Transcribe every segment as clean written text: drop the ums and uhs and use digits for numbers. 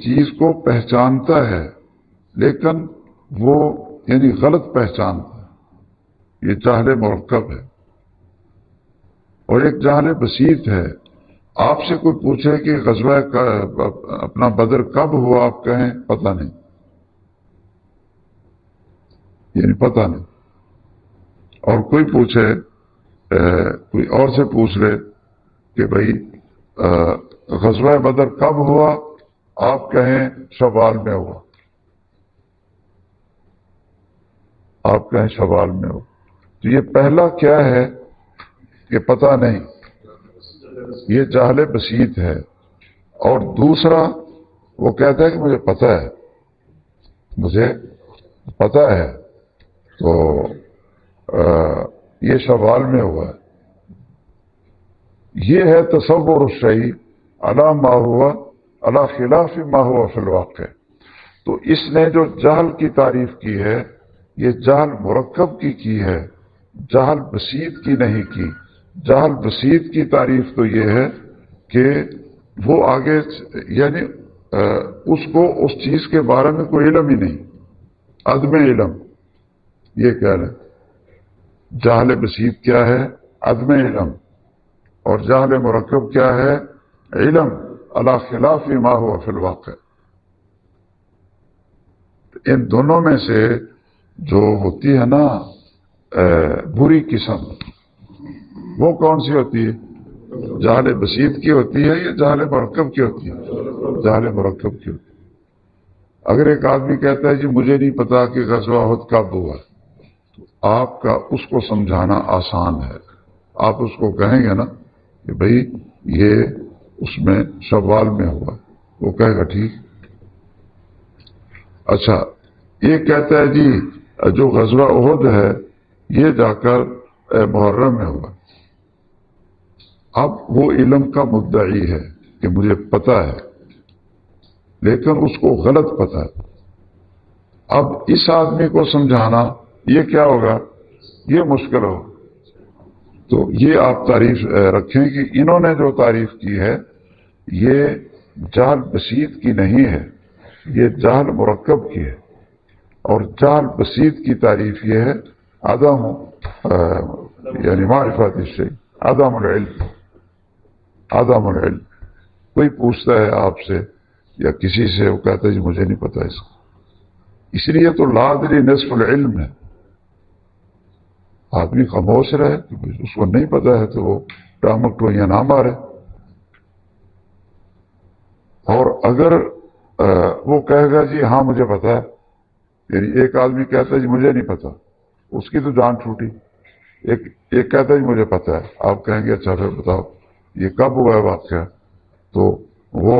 چیز کو پہچانتا ہے لیکن وہ یعنی غلط پہچانتا ہے، یہ جہل مرکب ہے۔ اور ایک جہل بسیط ہے، آپ سے کوئی پوچھے کہ غزوہ اپنا بدر کب ہوا، آپ کہیں پتہ نہیں، یعنی پتہ نہیں۔ اور کوئی پوچھے کوئی اور سے پوچھ لے کہ بھئی غزوہ بدر کب ہوا، آپ کہیں شوال میں ہوا، آپ کہیں شوال میں ہوا، تو یہ پہلا کیا ہے کہ پتہ نہیں، یہ جہل بسیط ہے۔ اور دوسرا وہ کہتا ہے کہ مجھے پتہ ہے، مجھے پتہ ہے، تو یہ شوال میں ہوا ہے۔ یہ ہے تصور الشیء علی ما ہوا علی خلاف ما ہوا فی الواقع۔ تو اس نے جو جہل کی تعریف کی ہے یہ جہل مرکب کی ہے، جہل بسیط کی نہیں کی۔ جہل بسیط کی تعریف تو یہ ہے کہ وہ آگے یعنی اس کو اس چیز کے بارے میں کوئی علم ہی نہیں، عدم علم، یہ کہہ رہے۔ جہل بسیط کیا ہے؟ عدم علم۔ اور جہل مرکب کیا ہے؟ علم علی خلاف ما ہوا فی الواقع۔ ان دونوں میں سے جو ہوتی ہے نا بری قسم، وہ کون سی ہوتی ہے؟ جہل بسیط کی ہوتی ہے یا جہل مرکب کی ہوتی ہے؟ جہل مرکب کی ہوتی ہے۔ اگر ایک آدمی کہتا ہے جی مجھے نہیں پتا کہ غزوہ احد کب ہوا، تو آپ کا اس کو سمجھانا آسان ہے۔ آپ اس کو کہیں گے نا کہ بھئی یہ اس میں شوال میں ہوا، وہ کہے گا ٹھیک۔ اچھا یہ کہتا ہے جی جو غزوہ احد ہے یہ جا کر محرم میں ہوا، اب وہ علم کا مدعی ہے کہ مجھے پتہ ہے لیکن اس کو غلط پتہ ہے۔ اب اس آدمی کو سمجھانا یہ کیا ہوگا؟ یہ مشکل ہو۔ تو یہ آپ تعریف رکھیں کہ انہوں نے جو تعریف کی ہے یہ جہل بسیط کی نہیں ہے، یہ جہل مرکب کی ہے۔ اور جہل بسیط کی تعریف یہ ہے عدم یعنی معرفت الشیء، عدم العلم، عدم العلم۔ کوئی پوچھتا ہے آپ سے یا کسی سے، وہ کہتا ہے جی مجھے نہیں پتا اس کو، اس لیے تو لا ادری نصف العلم ہے۔ آدمی خاموش رہے، اس کو نہیں پتا ہے تو وہ ٹامک ٹوئیاں نہ مارے۔ اور اگر وہ کہے گا جی ہاں مجھے پتا ہے، یعنی ایک آدمی کہتا ہے جی مجھے نہیں پتا، اس کی تو جان چھوٹی۔ ایک کہتا ہے جی مجھے پتا ہے، آپ کہیں گے اچھا پھر بتاؤ یہ کب ہوا ہے واقعہ، تو وہ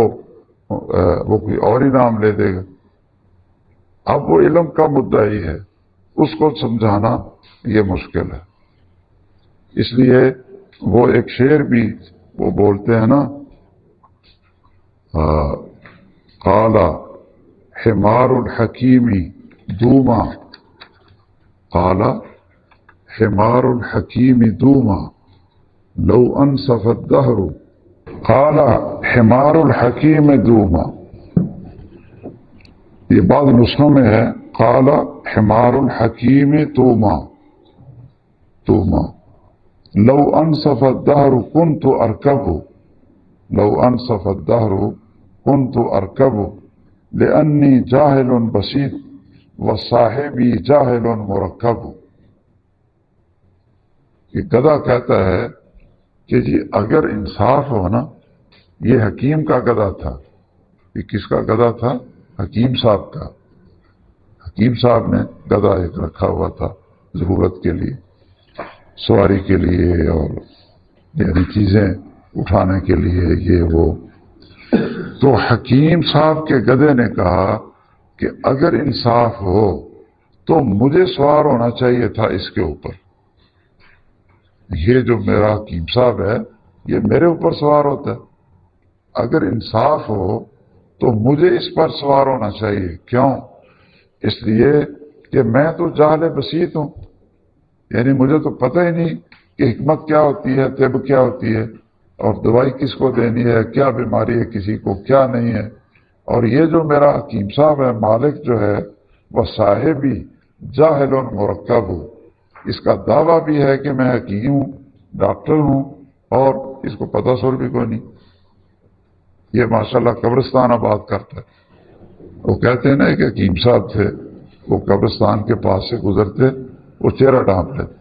کوئی اور ہی نام لے دے گا۔ اب وہ علم کا مدعی ہے، اس کو سمجھانا یہ مشکل ہے۔ اس لیے وہ ایک شعر بھی وہ بولتے ہیں نا، قال حمار الحکیم دوما، قال حمار الحکیم دوما لو انصف الدہر، قال حمار الحکیم دوما۔ یہ بعض نسخوں میں ہے قال حمار الحکیم توما، توما لو انصف الدہر کنت ارکب، لو انصف الدہر کنت ارکب لانی جاہل بسیط وصاحبی جاہل مرکب۔ یہ گدھا کہتا ہے کہ جی اگر انصاف ہو نا، یہ حکیم کا گدھا تھا۔ یہ کس کا گدھا تھا؟ حکیم صاحب کا۔ حکیم صاحب نے گدھا ایک رکھا ہوا تھا ضرورت کے لیے، سواری کے لیے اور یعنی چیزیں اٹھانے کے لیے، یہ وہ۔ تو حکیم صاحب کے گدھے نے کہا کہ اگر انصاف ہو تو مجھے سوار ہونا چاہیے تھا اس کے اوپر، یہ جو میرا حکیم صاحب ہے یہ میرے اوپر سوار ہوتا ہے۔ اگر انصاف ہو تو مجھے اس پر سوار ہونا چاہیے۔ کیوں؟ اس لیے کہ میں تو جاہل بسیط ہوں، یعنی مجھے تو پتہ ہی نہیں کہ حکمت کیا ہوتی ہے، طب کیا ہوتی ہے، اور دوائی کس کو دینی ہے، کیا بیماری ہے کسی کو، کیا نہیں ہے۔ اور یہ جو میرا حکیم صاحب ہے، مالک جو ہے، وہ صاحبی جاہل مرکب ہوں، اس کا دعویٰ بھی ہے کہ میں حکیم ہوں، ڈاکٹر ہوں، اور اس کو پتہ سور بھی کوئی نہیں۔ یہ ماشاءاللہ قبرستان آباد کرتا ہے۔ وہ کہتے ہیں نا کہ حکیم صاحب تھے، وہ قبرستان کے پاس سے گزرتے، وہ چہرہ ڈھانپ لیتے۔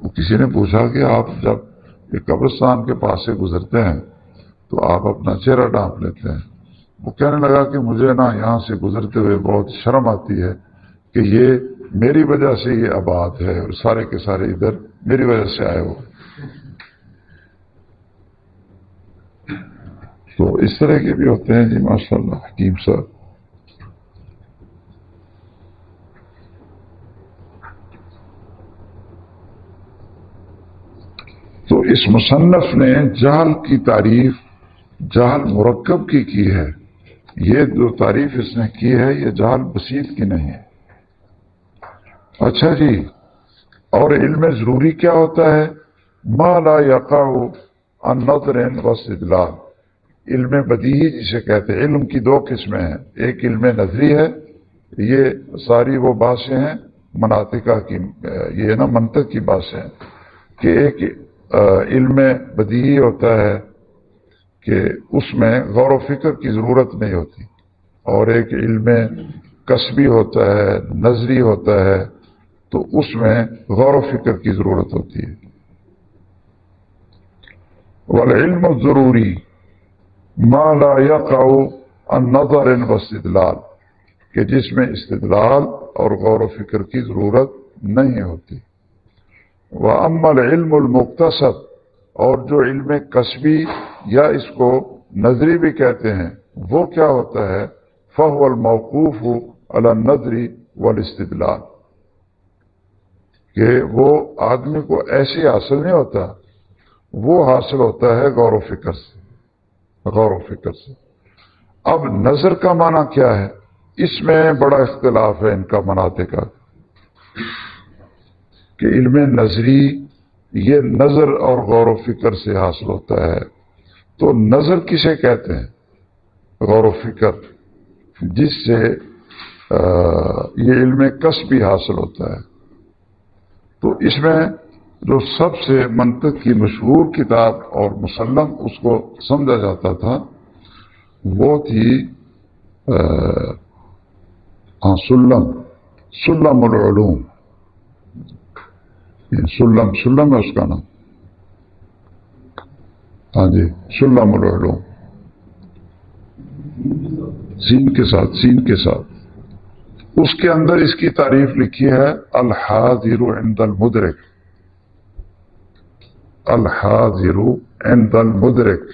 وہ کسی نے پوچھا کہ آپ جب یہ قبرستان کے پاس سے گزرتے ہیں تو آپ اپنا چہرہ ڈھانپ لیتے ہیں؟ وہ کہنے لگا کہ مجھے نا یہاں سے گزرتے ہوئے بہت شرم آتی ہے کہ یہ میری وجہ سے یہ آباد ہے، اور سارے کے سارے ادھر میری وجہ سے آئے ہو۔ تو اس طرح کے بھی ہوتے ہیں جی ماشاءاللہ حکیم صاحب۔ تو اس مصنف نے جہل کی تعریف جہل مرکب کی ہے۔ یہ جو تعریف اس نے کی ہے یہ جہل بسیط کی نہیں ہے۔ اچھا جی، اور علم ضروری کیا ہوتا ہے؟ ما لا یقع عن نظر و استدلال۔ علم بدیہی جسے کہتے ہیں، علم کی دو قسمیں ہیں، ایک علم نظری ہے، یہ ساری وہ باتیں ہیں مناطقہ کی، یہ نا منطق کی باتیں ہیں، کہ ایک علم بدیہی ہوتا ہے کہ اس میں غور و فکر کی ضرورت نہیں ہوتی، اور ایک علم کسبی ہوتا ہے، نظری ہوتا ہے، تو اس میں غور و فکر کی ضرورت ہوتی ہے۔ والعلم الضروری ما لا يقع عن نظر و استدلال، کہ جس میں استدلال اور غور و فکر کی ضرورت نہیں ہوتی۔ وَأَمَّا الْعِلْمُ الْمُقْتَصَبُ، اور جو علم کسبی یا اس کو نظری بھی کہتے ہیں، وہ کیا ہوتا ہے؟ فَهُوَ الْمَوْقُوفُ عَلَى النَّظْرِ وَالِاسْتِدْلَالِ، کہ وہ آدمی کو ایسے حاصل نہیں ہوتا، وہ حاصل ہوتا ہے غور و فکر سے، غور و فکر سے۔ اب نظر کا معنی کیا ہے؟ اس میں بڑا اختلاف ہے ان کا مناطق کا، کہ علم نظری یہ نظر اور غور و فکر سے حاصل ہوتا ہے۔ تو نظر کسے کہتے ہیں؟ غور و فکر، جس سے یہ علم کسبی حاصل ہوتا ہے۔ تو اس میں جو سب سے منطق کی مشہور کتاب اور مسلم اس کو سمجھا جاتا تھا وہ تھی سلم العلوم، سلم ہے اس کا نام، ہاں جی، سلم العلوم، سین کے ساتھ۔ اس کے اندر اس کی تعریف لکھی ہے الحاضر عند المدرک، الحاضر عند المدرک۔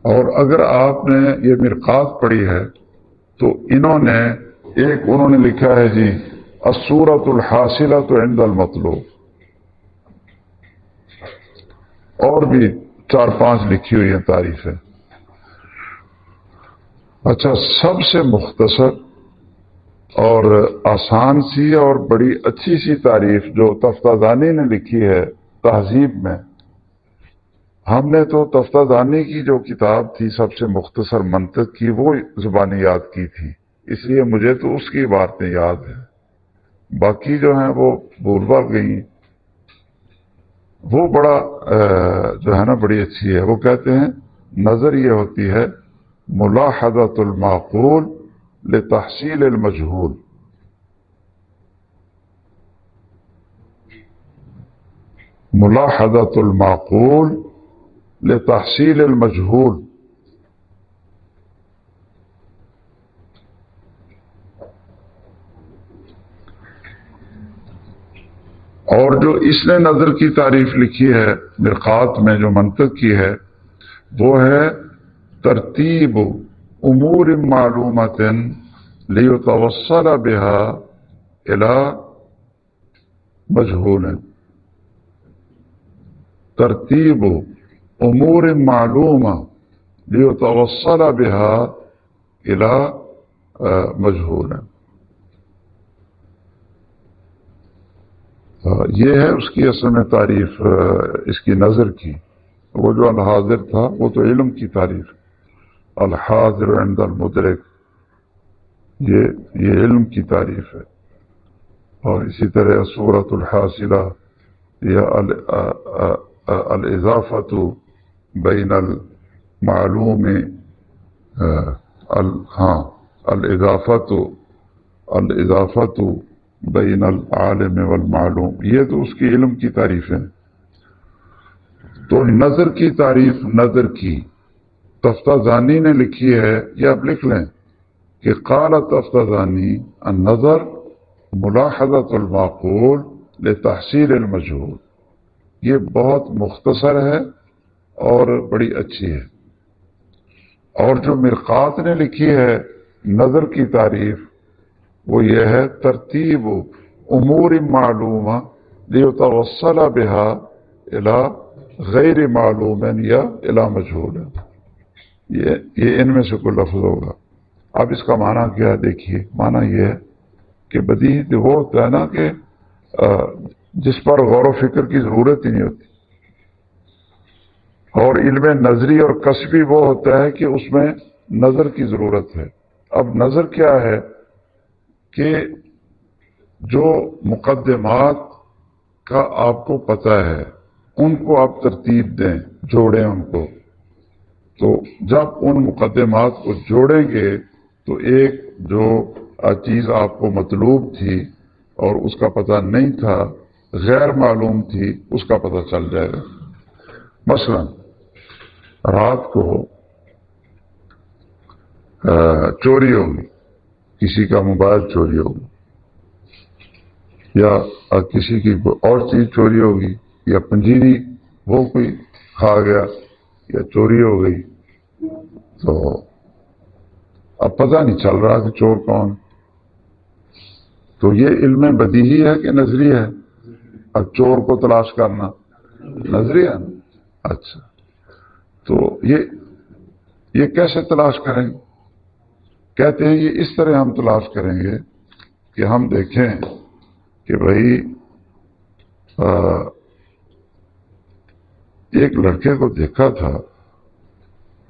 اور اگر آپ نے یہ مرقات پڑھی ہے تو انہوں نے لکھا ہے جی الصورۃ الحاصلۃ عند المطلوب، اور بھی 4-5 لکھی ہوئی ہیں تعریفیں۔ اچھا، سب سے مختصر اور آسان سی اور بڑی اچھی سی تعریف جو تفتازانی نے لکھی ہے تہذیب میں، ہم نے تو تفتازانی کی جو کتاب تھی سب سے مختصر منطق کی، وہ زبانی یاد کی تھی، اس لیے مجھے تو اس کی عبارتیں یاد ہیں، باقی جو ہیں وہ بھول بھال گئی۔ وہ بڑا جو ہے نا بڑی اچھی ہے۔ وہ کہتے ہیں نظر یہ ہوتی ہے ملاحظۃ المعقول لتحصیل المجہول، ملاحظۃ المعقول لتحصیل المجہول۔ اور جو اس نے نظر کی تعریف لکھی ہے مرقات میں جو منطق کی ہے وہ ہے ترتیب امور معلومات لیتوصل بها الى مجہول، ترتیب امور معلومہ لیتوصل بها الى مجہول۔ یہ ہے اس کی اصل میں تعریف اس کی نظر کی۔ وہ جو الحاضر تھا وہ تو علم کی تعریف، الحاضر عند المدرک، یہ علم کی تعریف ہے. اور اسی طرح سورۃ الحاصلہ یا الاضافۃ بین المعلوم، الاضافۃ بین العالم والمعلوم، یہ تو اس کی علم کی تعریف ہے. تو نظر کی تعریف، نظر کی تفتازانی نے لکھی ہے، یہ آپ لکھ لیں کہ قال تفتازانی النظر ملاحظۃ المعقول لتحصیل المجہول. یہ بہت مختصر ہے اور بڑی اچھی ہے. اور جو مرقات نے لکھی ہے نظر کی تعریف، وہ یہ ہے ترتیب امور معلومہ لیتوصل بها الى غیر معلوم یا الى مجہول. یہ ان میں سے کوئی لفظ ہوگا. اب اس کا معنی کیا ہے دیکھیے. معنی یہ ہے کہ بدیہی وہ ہوتا ہے نا کہ جس پر غور و فکر کی ضرورت ہی نہیں ہوتی. اور علم نظری اور کسبی وہ ہوتا ہے کہ اس میں نظر کی ضرورت ہے. اب نظر کیا ہے کہ جو مقدمات کا آپ کو پتہ ہے ان کو آپ ترتیب دیں، جوڑیں ان کو. تو جب ان مقدمات کو جوڑیں گے تو ایک جو چیز آپ کو مطلوب تھی اور اس کا پتہ نہیں تھا، غیر معلوم تھی، اس کا پتہ چل جائے گا. مثلا رات کو چوری ہوگی، کسی کا موبائل چوری ہوگی یا کسی کی اور چیز چوری ہوگی، یا پنجیری وہ کوئی کھا گیا یا چوری ہو گئی. تو اب پتہ نہیں چل رہا کہ چور کون. تو یہ علم بدیہی ہے کہ نظری ہے؟ اب چور کو تلاش کرنا نظری ہے. اچھا، تو یہ کیسے تلاش کریں گے؟ کہتے ہیں یہ اس طرح ہم تلاش کریں گے کہ ہم دیکھیں کہ بھائی ایک لڑکے کو دیکھا تھا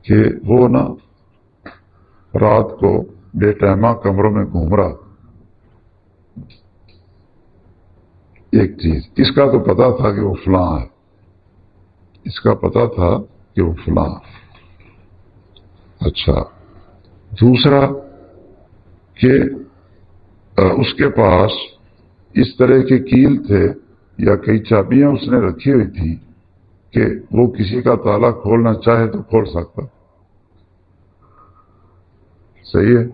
کہ وہ نا رات کو بے ٹائمہ کمروں میں گھوم رہا. ایک چیز اس کا تو پتا تھا کہ وہ فلاں ہے، اس کا پتا تھا کہ وہ فلاں. اچھا، دوسرا کہ اس کے پاس اس طرح کے کیل تھے یا کئی چابیاں اس نے رکھی ہوئی تھی کہ وہ کسی کا تالا کھولنا چاہے تو کھول سکتا. صحیح ہے،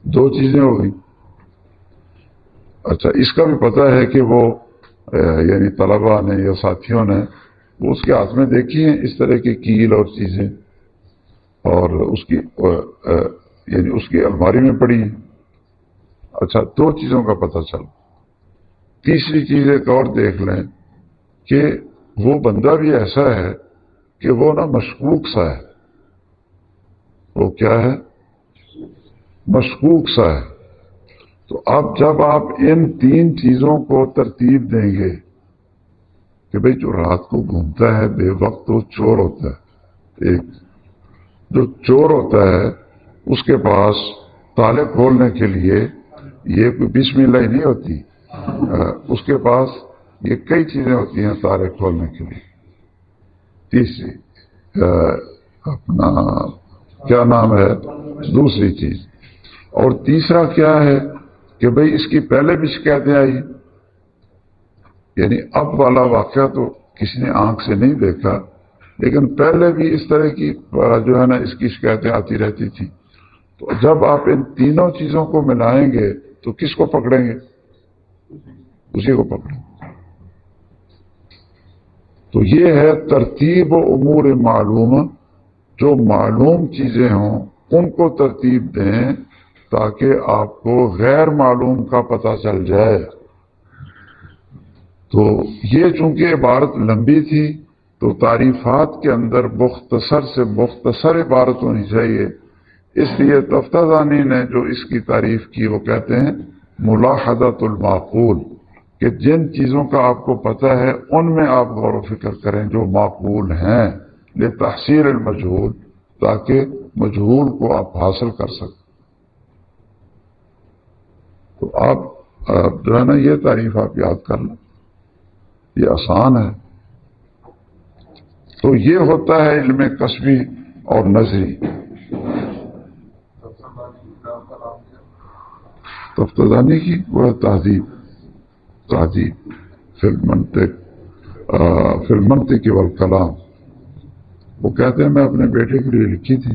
دو چیزیں ہو گئی. اچھا، اس کا بھی پتہ ہے کہ وہ یعنی طلباء نے یا ساتھیوں نے وہ اس کے ہاتھ میں دیکھی ہیں اس طرح کی کیل اور چیزیں، اور اس کی یعنی اس کی الماری میں پڑی ہیں. اچھا، دو چیزوں کا پتہ چل. تیسری چیز ایک اور دیکھ لیں کہ وہ بندہ بھی ایسا ہے کہ وہ نا مشکوک سا ہے. وہ کیا ہے؟ مشکوک سا ہے. تو اب جب آپ ان تین چیزوں کو ترتیب دیں گے کہ بھئی جو رات کو گھومتا ہے بے وقت وہ چور ہوتا ہے. ایک جو چور ہوتا ہے اس کے پاس تالے کھولنے کے لیے یہ کوئی بسم اللہ ہی نہیں ہوتی، اس کے پاس یہ کئی چیزیں ہوتی ہیں تالے کھولنے کے لیے. تیسری اپنا کیا نام ہے، دوسری چیز. اور تیسرا کیا ہے کہ بھئی اس کی پہلے بھی شکایتیں آئی، یعنی اب والا واقعہ تو کسی نے آنکھ سے نہیں دیکھا، لیکن پہلے بھی اس طرح کی جو ہے نا اس کی شکایتیں آتی رہتی تھی. تو جب آپ ان تینوں چیزوں کو ملائیں گے تو کس کو پکڑیں گے؟ اسی کو پکڑیں گے. تو یہ ہے ترتیب و امور معلوم. جو معلوم چیزیں ہوں ان کو ترتیب دیں تاکہ آپ کو غیر معلوم کا پتہ چل جائے. تو یہ چونکہ عبارت لمبی تھی تو تعریفات کے اندر مختصر سے مختصر عبارت ہونی چاہیے. اس لیے تفتازانی نے جو اس کی تعریف کی وہ کہتے ہیں ملاحظۃ المعقول، کہ جن چیزوں کا آپ کو پتہ ہے ان میں آپ غور و فکر کریں جو معقول ہیں، لتحصیل المجہول، تاکہ مجہول کو آپ حاصل کر سکیں۔ تو آپ جو ہے نا یہ تعریف آپ یاد کر لیں، یہ آسان ہے۔ تو یہ ہوتا ہے علم کسبی اور نظری۔ تفتزانی کی وہ تہذیب فی المنطق والکلام، وہ کہتے ہیں میں اپنے بیٹے کے لیے لکھی تھی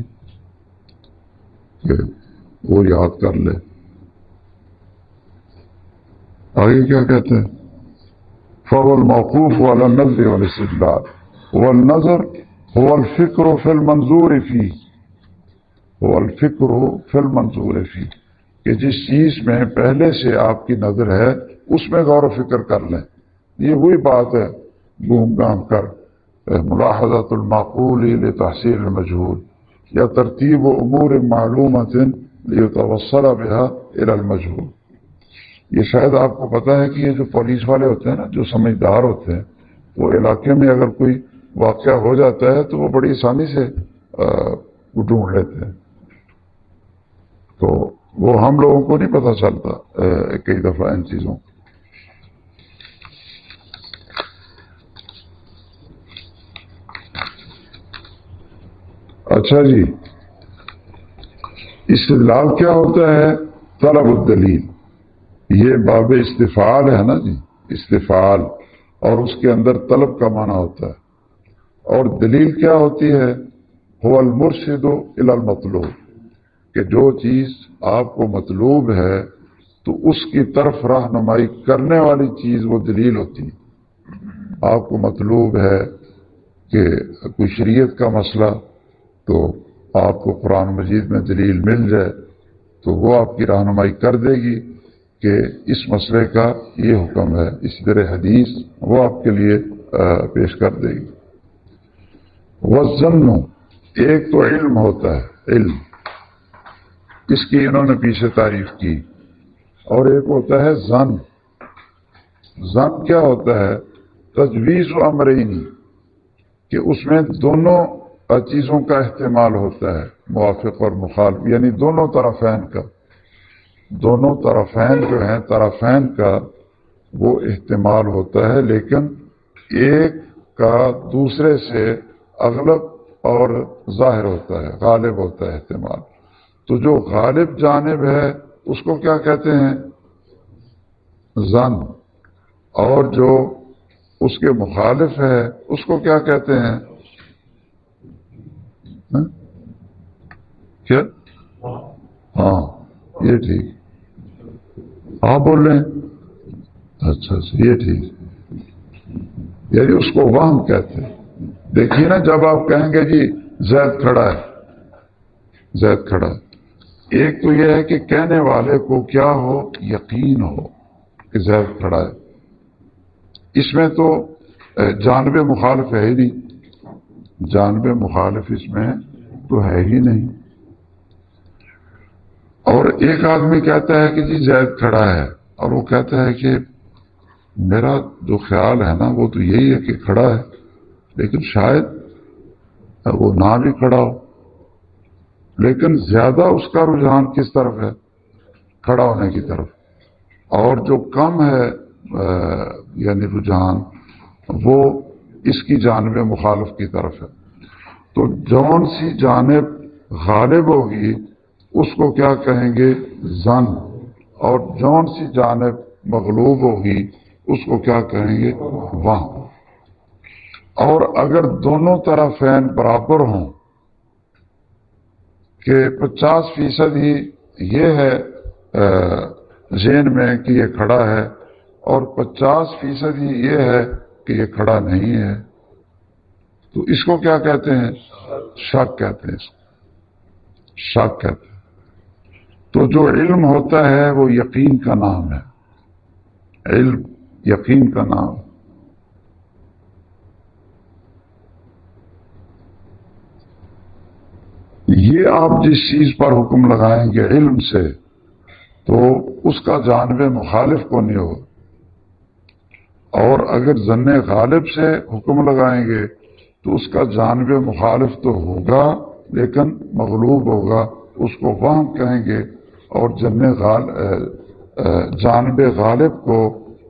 کہ وہ یاد کر لے۔ آگے کیا کہتے ہیں؟ فَهُوَ الْمَوْقُوفُ عَلَى النَّظْرِ وَالِاسْتِدْلَالِ وَالنَّظْرُ هُوَ الْفِكْرُ فِي الْمَنْظُورِ فِيهِ، هُوَ الْفِكْرُ فِي الْمَنْظُورِ فِيهِ، کہ جس چیز میں پہلے سے آپ کی نظر ہے اس میں غور و فکر کر لیں۔ یہ وہی بات ہے گھوم گھام کر ملاحظۃ المعقول لتحصیل المجہول یا ترتیب امور معلومۃ لیتوصل بها الى المجہول۔ یہ شاید آپ کو پتا ہے کہ یہ جو پولیس والے ہوتے ہیں نا، جو سمجھدار ہوتے ہیں، وہ علاقے میں اگر کوئی واقعہ ہو جاتا ہے تو وہ بڑی آسانی سے ڈھونڈ لیتے ہیں۔ تو وہ ہم لوگوں کو نہیں پتہ چلتا کئی دفعہ ان چیزوں کو۔ اچھا جی، استدلال کیا ہوتا ہے؟ طلب الدلیل، یہ باب استفعال ہے نا جی، استفعال، اور اس کے اندر طلب کا معنی ہوتا ہے۔ اور دلیل کیا ہوتی ہے؟ هو المرشد الى المطلوب، کہ جو چیز آپ کو مطلوب ہے تو اس کی طرف رہنمائی کرنے والی چیز وہ دلیل ہوتی ہے۔ آپ کو مطلوب ہے کہ کوئی شریعت کا مسئلہ، تو آپ کو قرآن مجید میں دلیل مل جائے تو وہ آپ کی رہنمائی کر دے گی کہ اس مسئلے کا یہ حکم ہے، اسی طرح حدیث وہ آپ کے لیے پیش کر دے گی۔ والظن، ایک تو علم ہوتا ہے، علم، اس کی انہوں نے پیچھے تعریف کی، اور ایک ہوتا ہے ظن۔ ظن کیا ہوتا ہے؟ تجویز و امرینی، کہ اس میں دونوں چیزوں کا احتمال ہوتا ہے، موافق اور مخالف، یعنی دونوں طرفین کا، دونوں طرفین جو ہیں طرفین کا وہ احتمال ہوتا ہے، لیکن ایک کا دوسرے سے اغلب اور ظاہر ہوتا ہے، غالب ہوتا ہے احتمال۔ تو جو غالب جانب ہے اس کو کیا کہتے ہیں؟ ظن، اور جو اس کے مخالف ہے اس کو کیا کہتے ہیں؟ کیا؟ ہاں، یہ ٹھیک، آپ بول رہے ہیں؟ اچھا، یہ ٹھیک، یعنی اس کو وہم کہتے ہیں۔ دیکھیے نا، جب آپ کہیں گے جی زید کھڑا ہے، زید کھڑا ہے، ایک تو یہ ہے کہ کہنے والے کو کیا ہو؟ یقین ہو کہ زید کھڑا ہے۔ اس میں تو جانب مخالف ہے ہی نہیں، جانب مخالف اس میں تو ہے ہی نہیں۔ اور ایک آدمی کہتا ہے کہ جی زید کھڑا ہے، اور وہ کہتا ہے کہ میرا جو خیال ہے نا وہ تو یہی ہے کہ کھڑا ہے، لیکن شاید وہ نہ بھی کھڑا ہو، لیکن زیادہ اس کا رجحان کس طرف ہے؟ کھڑا ہونے کی طرف، اور جو کم ہے یعنی رجحان وہ اس کی جانب مخالف کی طرف ہے۔ تو جون سی جانب غالب ہوگی اس کو کیا کہیں گے؟ ظن، اور جون سی جانب مغلوب ہوگی اس کو کیا کہیں گے؟ وہم۔ اور اگر دونوں طرفین برابر ہوں کہ 50% ہی یہ ہے ذہن میں کہ یہ کھڑا ہے اور 50% ہی یہ ہے کہ یہ کھڑا نہیں ہے، تو اس کو کیا کہتے ہیں؟ شک کہتے ہیں، اس کو شک کہتے ہیں۔ تو جو علم ہوتا ہے وہ یقین کا نام ہے، علم یقین کا نام۔ یہ آپ جس چیز پر حکم لگائیں گے علم سے تو اس کا جانب مخالف کو نہیں ہو، اور اگر ظن غالب سے حکم لگائیں گے تو اس کا جانب مخالف تو ہوگا لیکن مغلوب ہوگا اس کو وہم کہیں گے، اور جانب غالب کو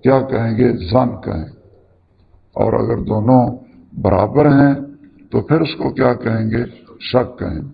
کیا کہیں گے؟ ظن کہیں۔ اور اگر دونوں برابر ہیں تو پھر اس کو کیا کہیں گے؟ شک کہیں۔